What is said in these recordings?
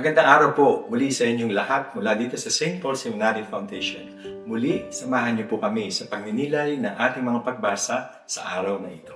Magandang araw po muli sa inyong lahat mula dito sa St. Paul Seminary Foundation. Muli, samahan niyo po kami sa pagninilay ng ating mga pagbasa sa araw na ito.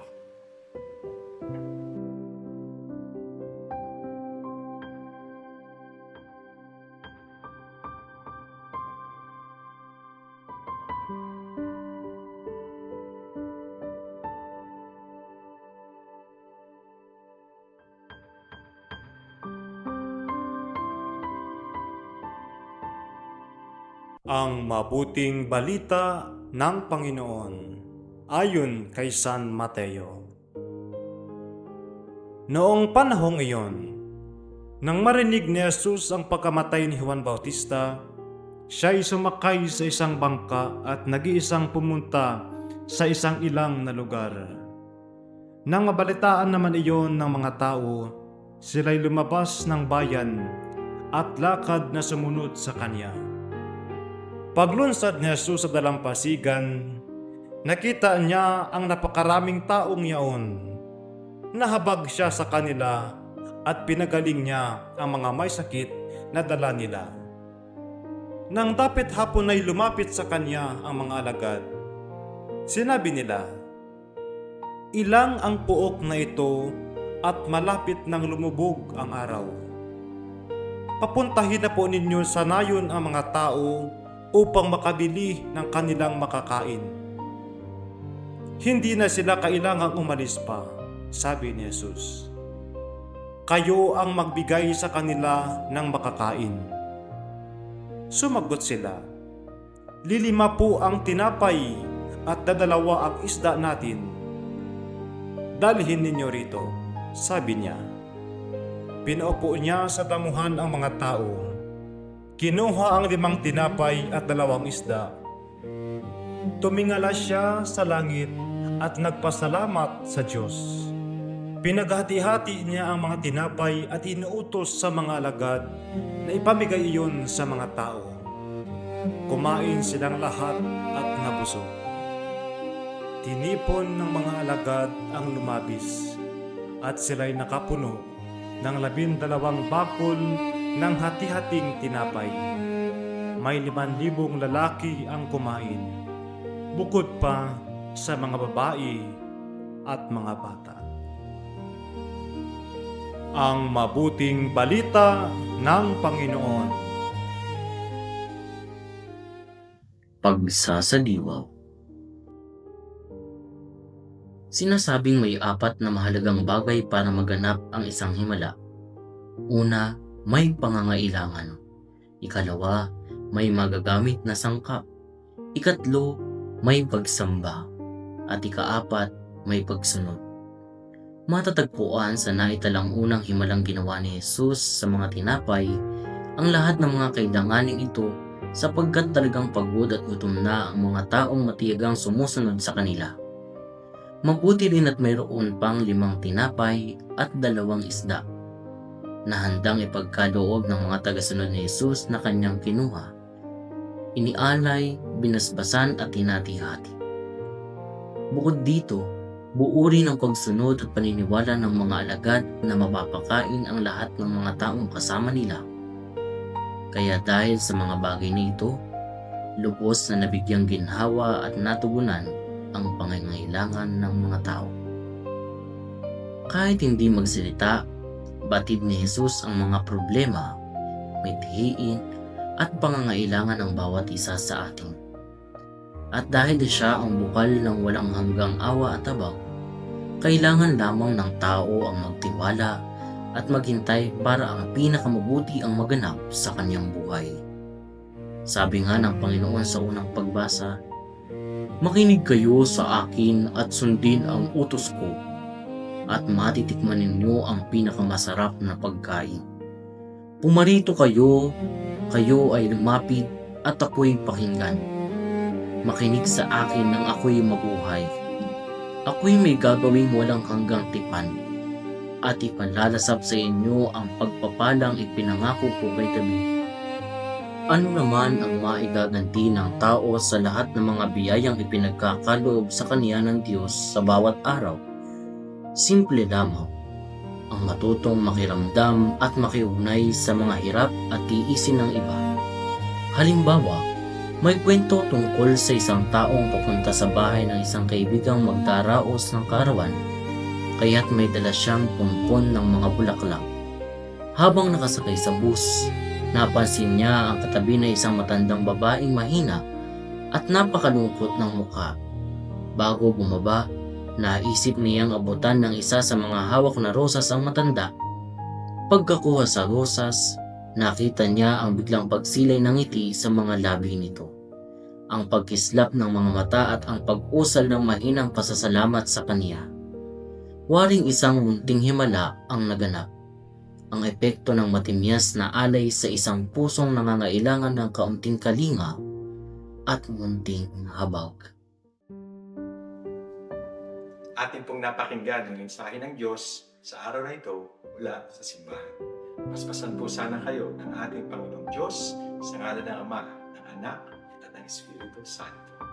Ang mabuting balita ng Panginoon ayon kay San Mateo. Noong panahong iyon, nang marinig ni Jesus ang pagkamatay ni Juan Bautista, siya ay sumakay sa isang bangka at nag-iisang pumunta sa isang ilang na lugar. Nang mabalitaan naman iyon ng mga tao, sila'y lumabas ng bayan at lakad na sumunod sa kanya. Paglunsad ni Jesus sa dalampasigan, nakita niya ang napakaraming taong yaon. Nahabag siya sa kanila at pinagaling niya ang mga may sakit na dala nila. Nang dapit hapon ay lumapit sa kanya ang mga alagad. Sinabi nila, "Ilang ang puok na ito at malapit nang lumubog ang araw. Papuntahin na po ninyo sa nayon ang mga tao upang makabili ng kanilang makakain." Hindi na sila kailangang umalis pa, sabi ni Jesus. Kayo ang magbigay sa kanila ng makakain. Sumagot sila, 5 po ang tinapay at 2 ang isda natin. Dalhin ninyo rito, sabi niya. Pinaupo niya sa damuhan ang mga tao. Kinuha ang 5 tinapay at 2 isda. Tumingala siya sa langit at nagpasalamat sa Diyos. Pinaghati-hati niya ang mga tinapay at inuutos sa mga alagad na ipamigay iyon sa mga tao. Kumain silang lahat at nabusog. Tinipon ng mga alagad ang lumabis at sila'y nakapuno ng 12 bakul ng hati-hating tinapay. May 5,000 lalaki ang kumain, bukod pa sa mga babae at mga bata. Ang mabuting balita ng Panginoon. Pagsasaliwaw. Sinasabing may 4 na mahalagang bagay para maganap ang isang himala. Una, may pangangailangan. Ikalawa, may magagamit na sangkap. Ikatlo, may pagsamba. At ika-4, may pagsunod. Matatagpuan sa naitalang unang himalang ginawa ni Jesus sa mga tinapay ang lahat ng mga kailanganin ito sapagkat talagang pagod at gutom na ang mga taong matiyagang sumusunod sa kanila. Mabuti rin at mayroon pang 5 tinapay at 2 isda na handang ipagkaloob ng mga tagasunod ni Jesus na kanyang kinuha. Inialay, binasbasan at hinati-hati. Bukod dito, buo rin ang pagsunod at paniniwala ng mga alagad na mapapakain ang lahat ng mga taong kasama nila. Kaya dahil sa mga bagay na ito, lubos na nabigyang ginhawa at natugunan ang pangangailangan ng mga tao. Kahit hindi magsalita, batid ni Jesus ang mga problema, mithiin at pangangailangan ng bawat isa sa atin. At dahil siya ang bukal ng walang hanggang awa at tabang, kailangan lamang ng tao ang magtiwala at maghintay para ang pinakamabuti ang maganap sa kanyang buhay. Sabi nga ng Panginoon sa unang pagbasa, "Makinig kayo sa akin at sundin ang utos ko, at matitikman ninyo ang pinakamasarap na pagkain. Pumarito kayo, kayo ay lumapit at ako'y pakinggan. Makinig sa akin nang ako'y mabuhay. Ako'y may gagawing walang hanggang tipan, at ipalalasap sa inyo ang pagpapalang ipinangako ko kay David. Ano naman ang maigaganti ng tao sa lahat ng mga biyayang ipinagkakaloob sa kaniya ng Diyos sa bawat araw? Simple lamang, ang matutong makiramdam at makiugnay sa mga hirap at tiisin ng iba. Halimbawa, may kwento tungkol sa isang taong papunta sa bahay ng isang kaibigang magdaraos ng karawan, kaya't may dala siyang pumpon ng mga bulaklak. Habang nakasakay sa bus, napansin niya ang katabi na isang matandang babaeng mahina at napakalungkot ng mukha. Bago bumaba, naisip niyang abutan ng isa sa mga hawak na rosas ang matanda. Pagkakuha sa rosas, nakita niya ang biglang pagsilay ng ngiti sa mga labi nito, ang pagkislap ng mga mata at ang pag-usal ng mahinang pasasalamat sa kaniya. Waring isang munting himala ang naganap. Ang epekto ng matimyas na alay sa isang pusong nangangailangan ng kaunting kalinga at munting habag. Atin pong napakinggan ang mensahe ng Diyos sa araw na ito mula sa simbahan. Paspasan po sana kayo ng ating Panginoong Diyos sa ngalan ng Ama, ng Anak, at ng Espiritu Santo.